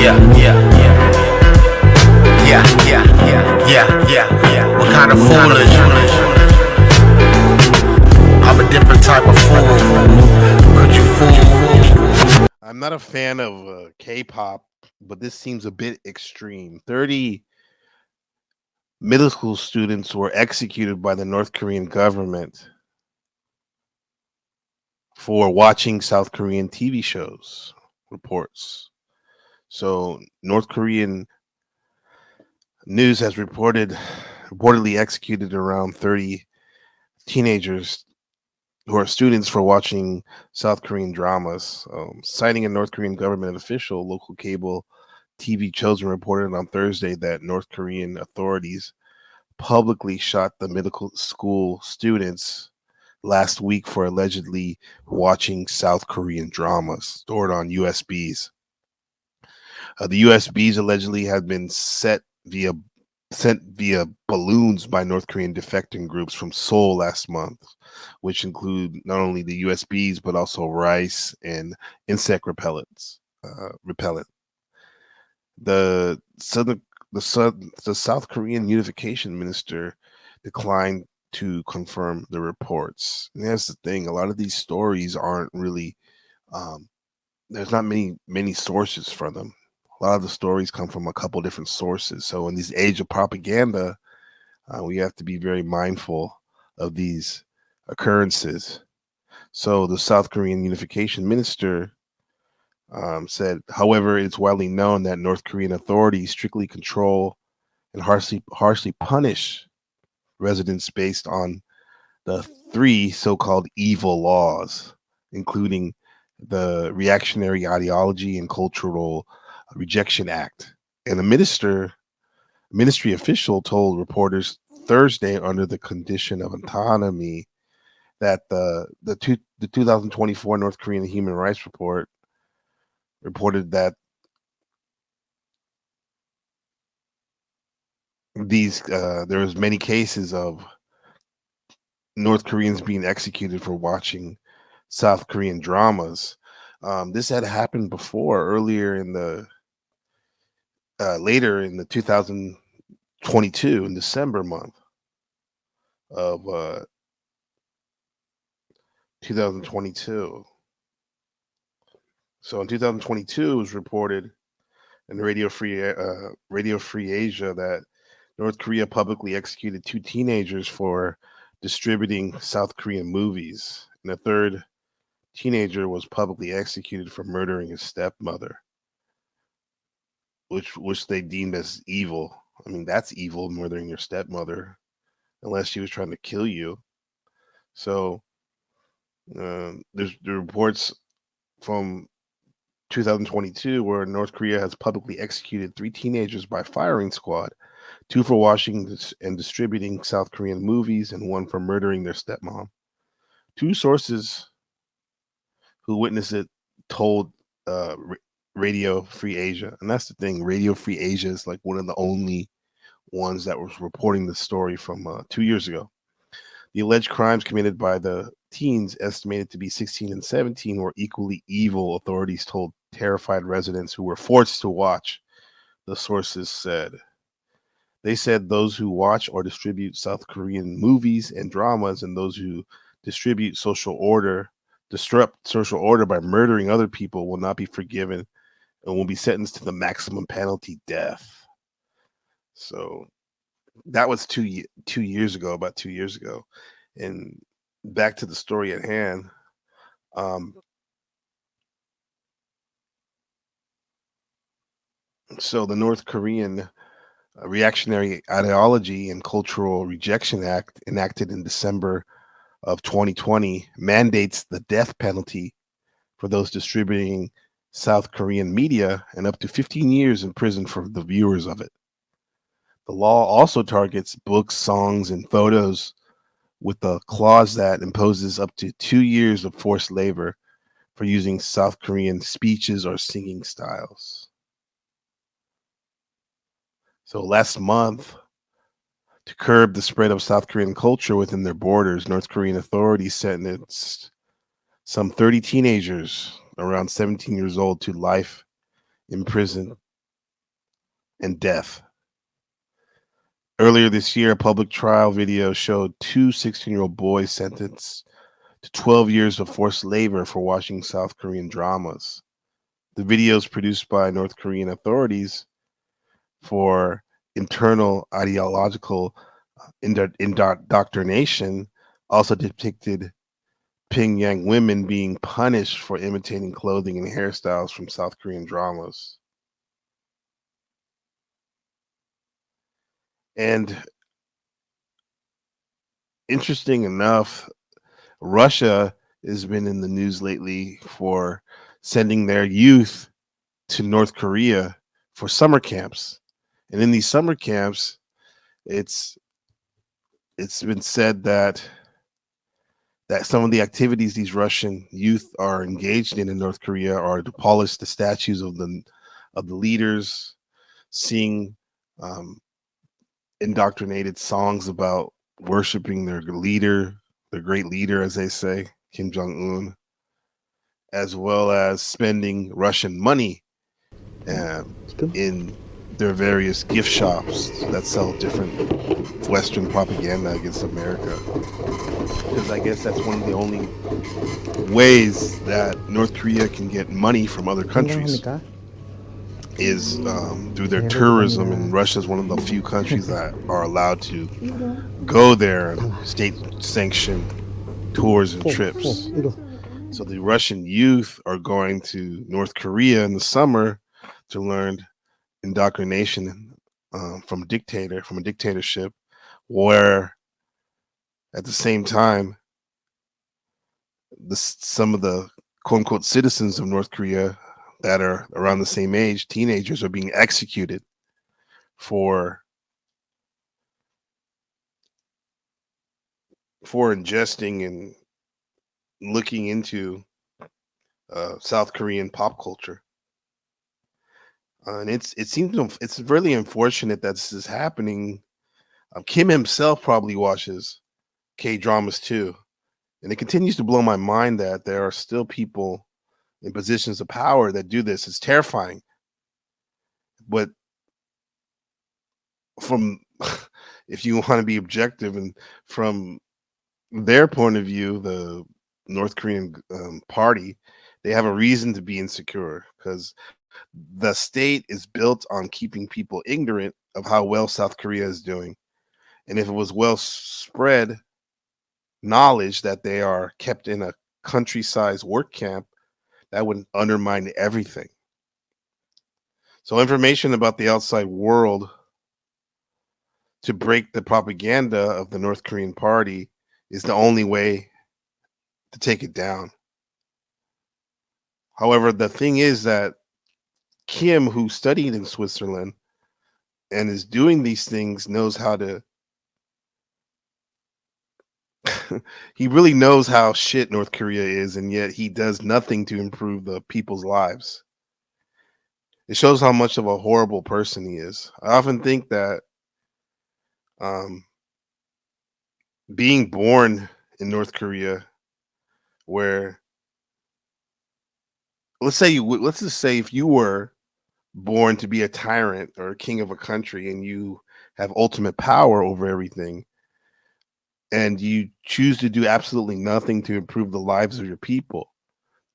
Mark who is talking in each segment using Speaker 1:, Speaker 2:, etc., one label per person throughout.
Speaker 1: Yeah, yeah, yeah, yeah, yeah, yeah, yeah, yeah, yeah. What kind of foolish? I'm a different type of fool. Could you fool?
Speaker 2: I'm not a fan of K-pop, but this seems a bit extreme. 30 middle school students were executed by the North Korean government for watching South Korean TV shows, reports. So, North Korean news has reportedly executed around 30 teenagers who are students for watching South Korean dramas. Citing a North Korean government official, local cable TV Chosun reported on Thursday that North Korean authorities publicly shot the middle school students last week for allegedly watching South Korean dramas stored on USBs. The USBs allegedly had been sent via balloons by North Korean defecting groups from Seoul last month, which include not only the USBs but also rice and insect repellent. The southern the South Korean unification minister declined to confirm the reports. And that's the thing. A lot of these stories aren't really um, there's not many sources for them. A lot of the stories come from a couple different sources. So in this age of propaganda, we have to be very mindful of these occurrences. So the South Korean unification minister said, however, it's widely known that North Korean authorities strictly control and harshly punish residents based on the three so-called evil laws, including the Reactionary Ideology and Cultural Rejection Act. And the ministry official told reporters Thursday under the condition of autonomy that the 2024 North Korean Human Rights Report reported that there was many cases of North Koreans being executed for watching South Korean dramas. This had happened before, earlier in the later in the 2022 in December month of 2022. So in 2022, it was reported in Radio Free Asia that North Korea publicly executed two teenagers for distributing South Korean movies, and a third teenager was publicly executed for murdering his stepmother, which they deemed as evil. I mean, that's evil, murdering your stepmother, unless she was trying to kill you. So there's the reports from 2022 where North Korea has publicly executed three teenagers by firing squad, two for watching and distributing South Korean movies, and one for murdering their stepmom. Two sources who witnessed it told Radio Free Asia, and that's the thing. Radio Free Asia is like one of the only ones that was reporting the story from 2 years ago. The alleged crimes committed by the teens, estimated to be 16 and 17, were equally evil, authorities told terrified residents who were forced to watch, the sources said. They said those who watch or distribute South Korean movies and dramas and those who distribute disrupt social order by murdering other people will not be forgiven and will be sentenced to the maximum penalty, death. So that was 2 years ago, about 2 years ago. And back to the story at hand. Um, so the North Korean Reactionary Ideology and Cultural Rejection Act, enacted in December of 2020, mandates the death penalty for those distributing South Korean media and up to 15 years in prison for the viewers of it. The law also targets books, songs, and photos with a clause that imposes up to 2 years of forced labor for using South Korean speeches or singing styles. So last month, to curb the spread of South Korean culture within their borders, North Korean authorities sentenced some 30 teenagers around 17 years old to life in prison and death. Earlier this year, a public trial video showed two 16-year-old boys sentenced to 12 years of forced labor for watching South Korean dramas. The videos produced by North Korean authorities for internal ideological indoctrination also depicted Pyongyang women being punished for imitating clothing and hairstyles from South Korean dramas. And interesting enough, Russia has been in the news lately for sending their youth to North Korea for summer camps. And in these summer camps, it's it's been said that some of the activities these Russian youth are engaged in North Korea are to polish the statues of the leaders, sing um, indoctrinated songs about worshiping their leader, their great leader, as they say, Kim Jong Un, as well as spending Russian money um, in their various gift shops that sell different Western propaganda against America. Because I guess that's one of the only ways that North Korea can get money from other countries
Speaker 3: 건강합니까?
Speaker 2: is through their
Speaker 3: 네,
Speaker 2: tourism,
Speaker 3: 배고파합니다.
Speaker 2: and Russia is one of the few countries that are allowed to go there and
Speaker 3: 달라.
Speaker 2: state sanctioned tours and trips.
Speaker 3: 이거.
Speaker 2: So the Russian youth are going to North Korea in the summer to learn indoctrination from a dictatorship, where at the same time some of the quote unquote citizens of North Korea that are around the same age, teenagers, are being executed for ingesting and looking into South Korean pop culture. And it's really unfortunate that this is happening. Kim himself probably watches K dramas too, and it continues to blow my mind that there are still people in positions of power that do this. It's terrifying. But from if you want to be objective and from their point of view, the North Korean party, they have a reason to be insecure because the state is built on keeping people ignorant of how well South Korea is doing. And if it was well spread knowledge that they are kept in a country-sized work camp, that would undermine everything. So information about the outside world to break the propaganda of the North Korean party is the only way to take it down. However, the thing is that Kim, who studied in Switzerland and is doing these things, knows how to. He really knows how shit North Korea is, and yet he does nothing to improve the people's lives. It shows how much of a horrible person he is. I often think that um, being born in North Korea, where let's just say if you were born to be a tyrant or a king of a country and you have ultimate power over everything and you choose to do absolutely nothing to improve the lives of your people,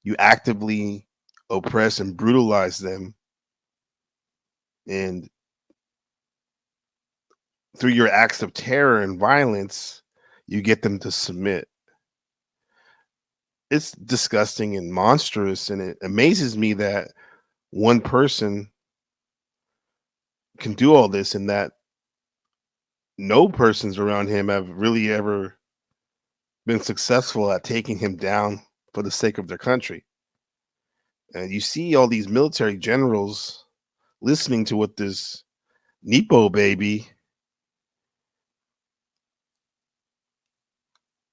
Speaker 2: you actively oppress and brutalize them, and through your acts of terror and violence you get them to submit. It's disgusting and monstrous, and it amazes me that one person can do all this and that no persons around him have really ever been successful at taking him down for the sake of their country. And you see all these military generals listening to what this Nepo baby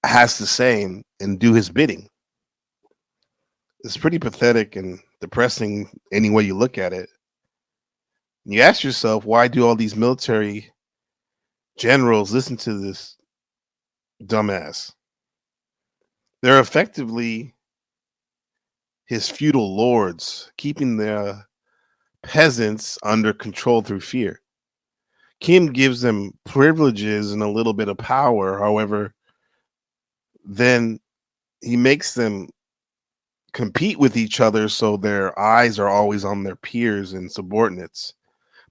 Speaker 2: has to say and do his bidding. It's pretty pathetic and depressing any way you look at it. And you ask yourself, why do all these military generals listen to this dumbass? They're effectively his feudal lords, keeping the peasants under control through fear. Kim gives them privileges and a little bit of power. However, then he makes them compete with each other, so their eyes are always on their peers and subordinates,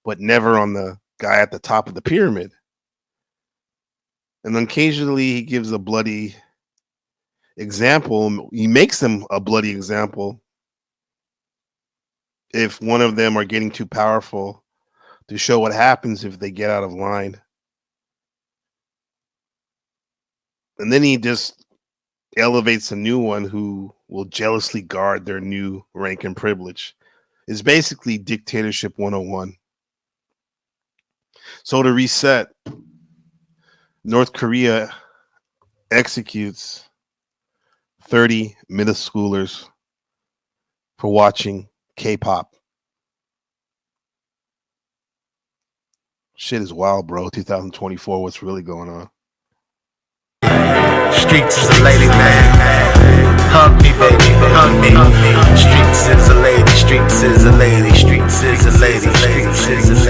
Speaker 2: but never on the guy at the top of the pyramid. And then occasionally he gives a bloody example. He makes them a bloody example if one of them are getting too powerful, to show what happens if they get out of line. And then he just elevates a new one who will jealously guard their new rank and privilege. It's basically dictatorship 101. So to reset, North Korea executes 30 middle schoolers for watching K-pop. Shit is wild, bro. 2024, what's really going on?
Speaker 1: Streets is a lady, man. Hug me, baby, hug me. Streets is a lady, streets is a lady, streets is a lady, streets is a lady.